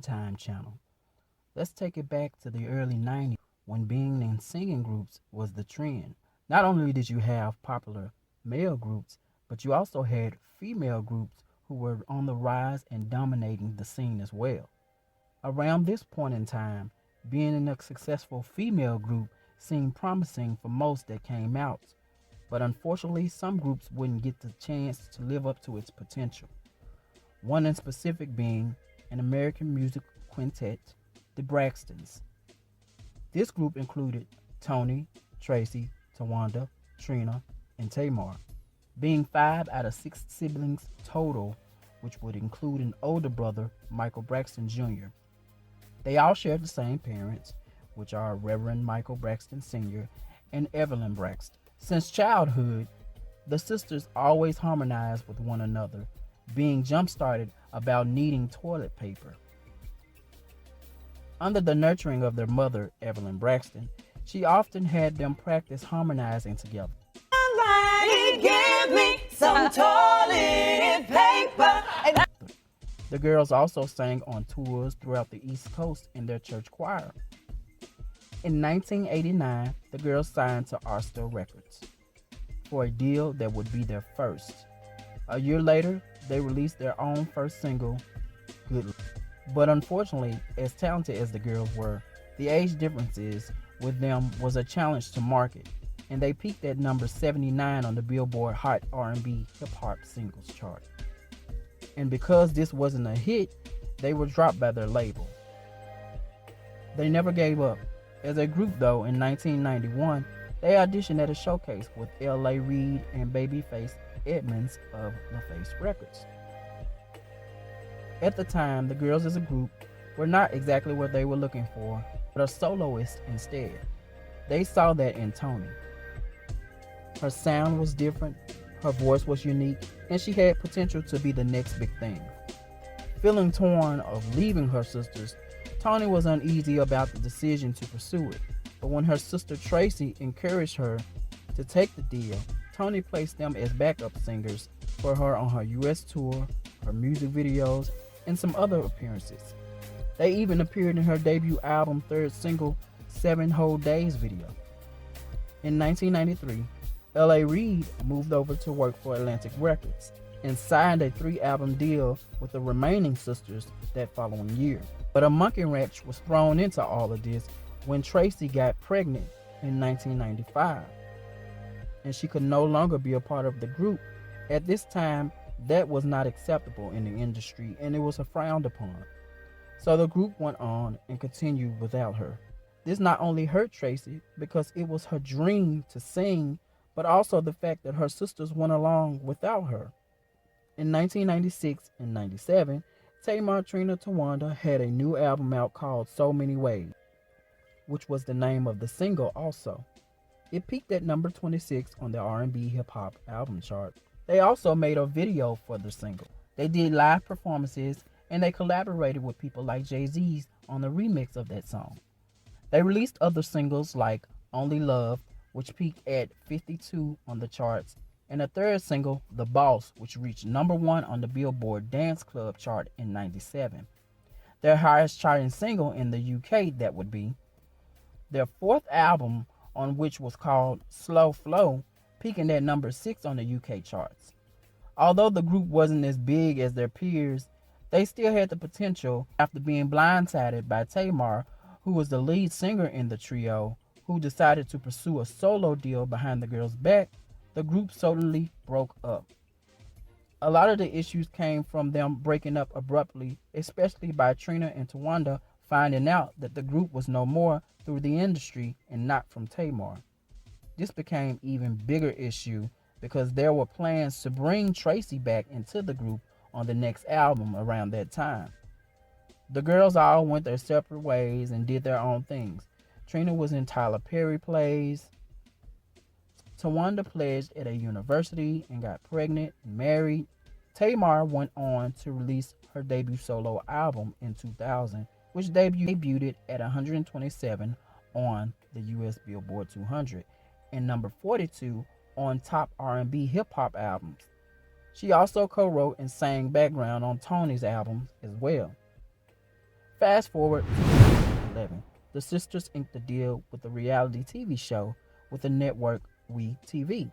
Time channel. Let's take it back to the early 90s when being in singing groups was the trend. Not only did you have popular male groups, but you also had female groups who were on the rise and dominating the scene as well. Around this point in time, being in a successful female group seemed promising for most that came out, but unfortunately, some groups wouldn't get the chance to live up to its potential. One in specific being an American music quintet, the Braxtons. This group included Toni, Tracy, Towanda, Trina, and Tamar, being 5 out of 6 siblings total, which would include an older brother, Michael Braxton Jr. They all shared the same parents, which are Reverend Michael Braxton Sr. and Evelyn Braxton. Since childhood, the sisters always harmonized with one another, being jump-started about needing toilet paper. Under the nurturing of their mother, Evelyn Braxton, she often had them practice harmonizing together. Somebody give me some toilet paper. The girls also sang on tours throughout the East Coast in their church choir. In 1989, the girls signed to Arsta Records for a deal that would be their first. A year later, they released their own first single, Good Luck. But unfortunately, as talented as the girls were, the age differences with them was a challenge to market, and they peaked at number 79 on the Billboard Hot R&B Hip Hop Singles chart. And because this wasn't a hit, they were dropped by their label. They never gave up. As a group though, in 1991, they auditioned at a showcase with L.A. Reid and Babyface Edmonds of LaFace Records. At the time, the girls as a group were not exactly what they were looking for, but a soloist instead. They saw that in Toni. Her sound was different, her voice was unique, and she had potential to be the next big thing. Feeling torn of leaving her sisters, Toni was uneasy about the decision to pursue it, but when her sister Tracy encouraged her to take the deal, Toni placed them as backup singers for her on her US tour, her music videos, and some other appearances. They even appeared in her debut album third single, 7 Whole Days video. In 1993, L.A. Reid moved over to work for Atlantic Records and signed a 3-album deal with the remaining sisters that following year. But a monkey wrench was thrown into all of this when Tracy got pregnant in 1995, and she could no longer be a part of the group. At this time, that was not acceptable in the industry, and it was frowned upon. So the group went on and continued without her. This not only hurt Tracy because it was her dream to sing, but also the fact that her sisters went along without her. In 1996 and 97, Tamar, Trina, Towanda had a new album out called So Many Ways, which was the name of the single also. It peaked at number 26 on the R&B hip hop album chart. They also made a video for the single. They did live performances and they collaborated with people like Jay-Z on the remix of that song. They released other singles like Only Love, which peaked at 52 on the charts, and a third single, The Boss, which reached number 1 on the Billboard Dance Club chart in 97. Their highest charting single in the UK, that would be. Their fourth album, on which was called Slow Flow, peaking at number 6 on the UK charts. Although the group wasn't as big as their peers, they still had the potential after being blindsided by Tamar, who was the lead singer in the trio, who decided to pursue a solo deal behind the girls' back. The group suddenly broke up. A lot of the issues came from them breaking up abruptly, especially by Trina and Towanda finding out that the group was no more through the industry and not from Tamar. This became an even bigger issue because there were plans to bring Tracy back into the group on the next album around that time. The girls all went their separate ways and did their own things. Trina was in Tyler Perry plays. Towanda pledged at a university and got pregnant and married. Tamar went on to release her debut solo album in 2000, which debuted at 127 on the US Billboard 200 and number 42 on top R&B hip-hop albums. She also co-wrote and sang background on Toni's albums as well. Fast forward to 2011. The sisters inked a deal with a reality TV show with the network WeTV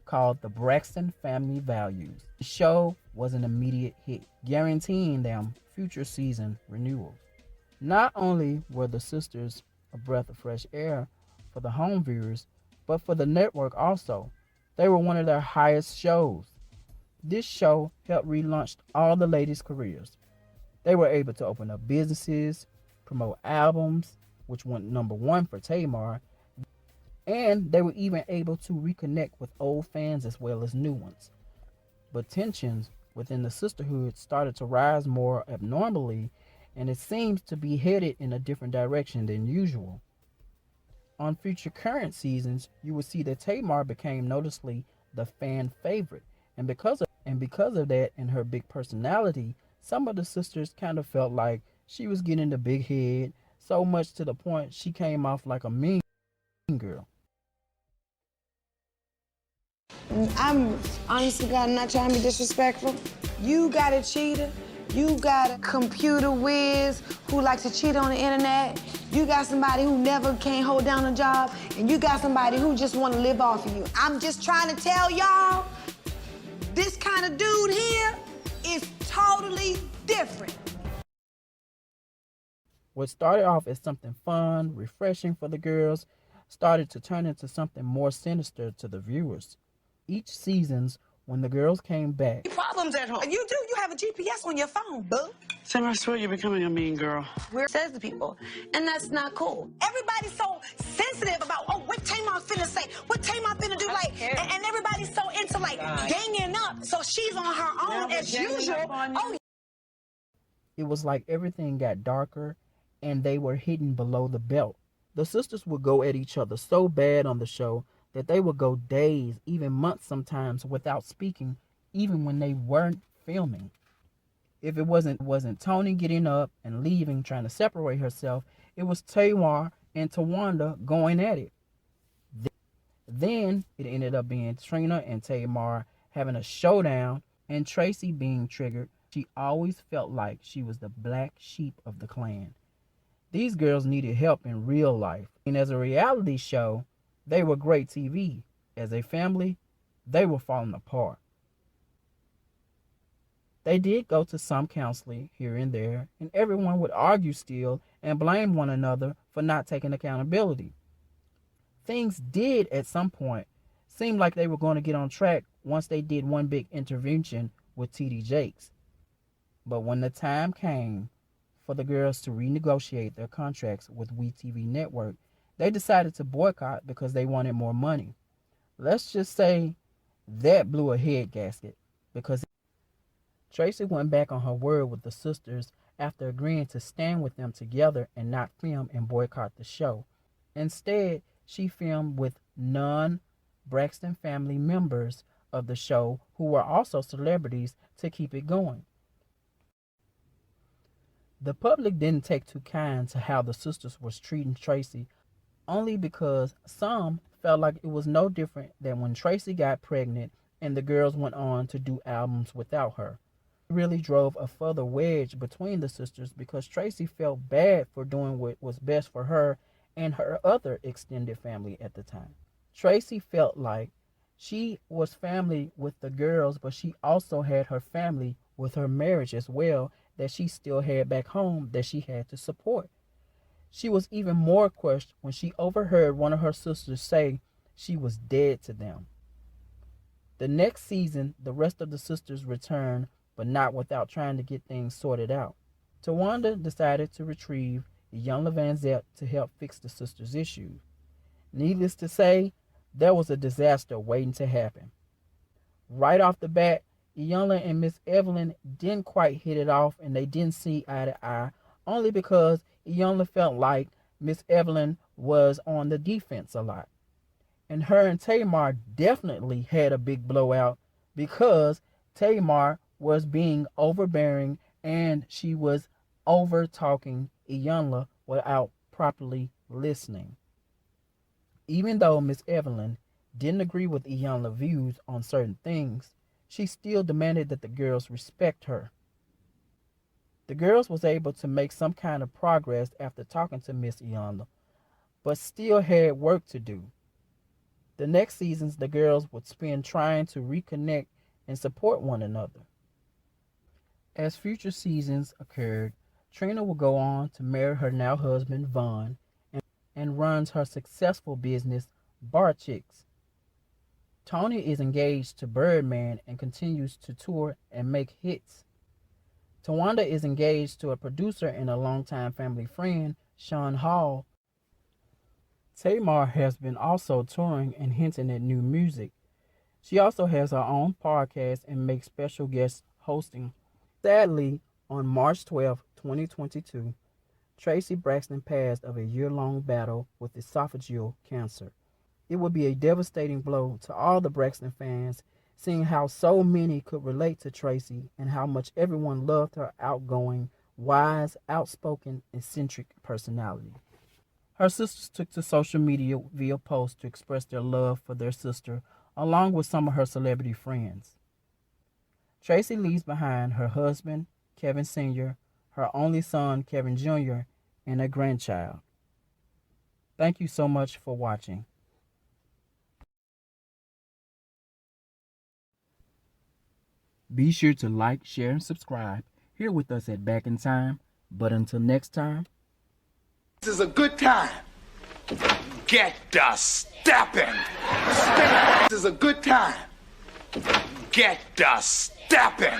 called The Braxton Family Values. The show was an immediate hit, guaranteeing them future season renewals. Not only were the sisters a breath of fresh air for the home viewers, but for the network also. They were one of their highest shows. This show helped relaunch all the ladies' careers. They were able to open up businesses, promote albums, which went number one for Tamar, and they were even able to reconnect with old fans as well as new ones. But tensions within the sisterhood started to rise more abnormally, and it seems to be headed in a different direction than usual. On future current seasons, you will see that Tamar became noticeably the fan favorite, and because of that and her big personality, some of the sisters kind of felt like she was getting the big head, so much to the point she came off like a mean girl. I'm honestly, God, not trying to be disrespectful. You got a cheater. You got a computer whiz who likes to cheat on the internet. You got somebody who never can't hold down a job. And you got somebody who just want to live off of you. I'm just trying to tell y'all, this kind of dude here is totally different. What started off as something fun, refreshing for the girls, started to turn into something more sinister to the viewers. Each seasons, when the girls came back, Problems at home. You do. You have a GPS on your phone, boo. Sam, I swear you're becoming a mean girl. Where says the people, and that's not cool. Everybody's so sensitive about, oh, what Tamar finna say, what Tamar finna do, like, and everybody's so into like ganging up. So she's on her own as usual. Oh, it was like everything got darker and they were hidden below the belt. The sisters would go at each other so bad on the show that they would go days, even months sometimes, without speaking, even when they weren't filming. If it wasn't Toni getting up and leaving, trying to separate herself, it was Tamar and Towanda going at it. Then it ended up being Trina and Tamar having a showdown and Tracy being triggered. She always felt like she was the black sheep of the clan. These girls needed help in real life. And as a reality show, they were great TV. As a family, they were falling apart. They did go to some counseling here and there, and everyone would argue still and blame one another for not taking accountability. Things did at some point seem like they were going to get on track once they did one big intervention with TD Jakes. But when the time came for the girls to renegotiate their contracts with WeTV Network, they decided to boycott because they wanted more money. Let's just say that blew a head gasket because Tracy went back on her word with the sisters after agreeing to stand with them together and not film and boycott the show. Instead, she filmed with non-Braxton family members of the show who were also celebrities to keep it going. The public didn't take too kind to how the sisters was treating Tracy, only because some felt like it was no different than when Tracy got pregnant and the girls went on to do albums without her. It really drove a further wedge between the sisters because Tracy felt bad for doing what was best for her and her other extended family at the time. Tracy felt like she was family with the girls, but she also had her family with her marriage as well that she still had back home that she had to support. She was even more crushed when she overheard one of her sisters say she was dead to them. The next season, the rest of the sisters returned, but not without trying to get things sorted out. Towanda decided to retrieve Iyanla Vanzant to help fix the sisters' issues. Needless to say, there was a disaster waiting to happen. Right off the bat, Iyanla and Miss Evelyn didn't quite hit it off and they didn't see eye to eye, only because Iyanla felt like Miss Evelyn was on the defense a lot. And her and Tamar definitely had a big blowout because Tamar was being overbearing and she was over talking Iyanla without properly listening. Even though Miss Evelyn didn't agree with Iyanla's views on certain things, she still demanded that the girls respect her. The girls was able to make some kind of progress after talking to Miss Iyanla, but still had work to do. The next seasons, the girls would spend trying to reconnect and support one another. As future seasons occurred, Trina would go on to marry her now husband, Vaughn, and runs her successful business, Bar Chicks. Toni is engaged to Birdman and continues to tour and make hits. Towanda is engaged to a producer and a longtime family friend, Sean Hall. Tamar has been also touring and hinting at new music. She also has her own podcast and makes special guest hosting. Sadly, on March 12, 2022, Tracy Braxton passed of a year-long battle with esophageal cancer. It would be a devastating blow to all the Braxton fans, seeing how so many could relate to Tracy and how much everyone loved her outgoing, wise, outspoken, eccentric personality. Her sisters took to social media via posts to express their love for their sister, along with some of her celebrity friends. Tracy leaves behind her husband, Kevin Sr., her only son, Kevin Jr., and a grandchild. Thank you so much for watching. Be sure to like, share, and subscribe here with us at Back in Time. But until next time, this is a good time. Get the stepping. This is a good time. Get the stepping.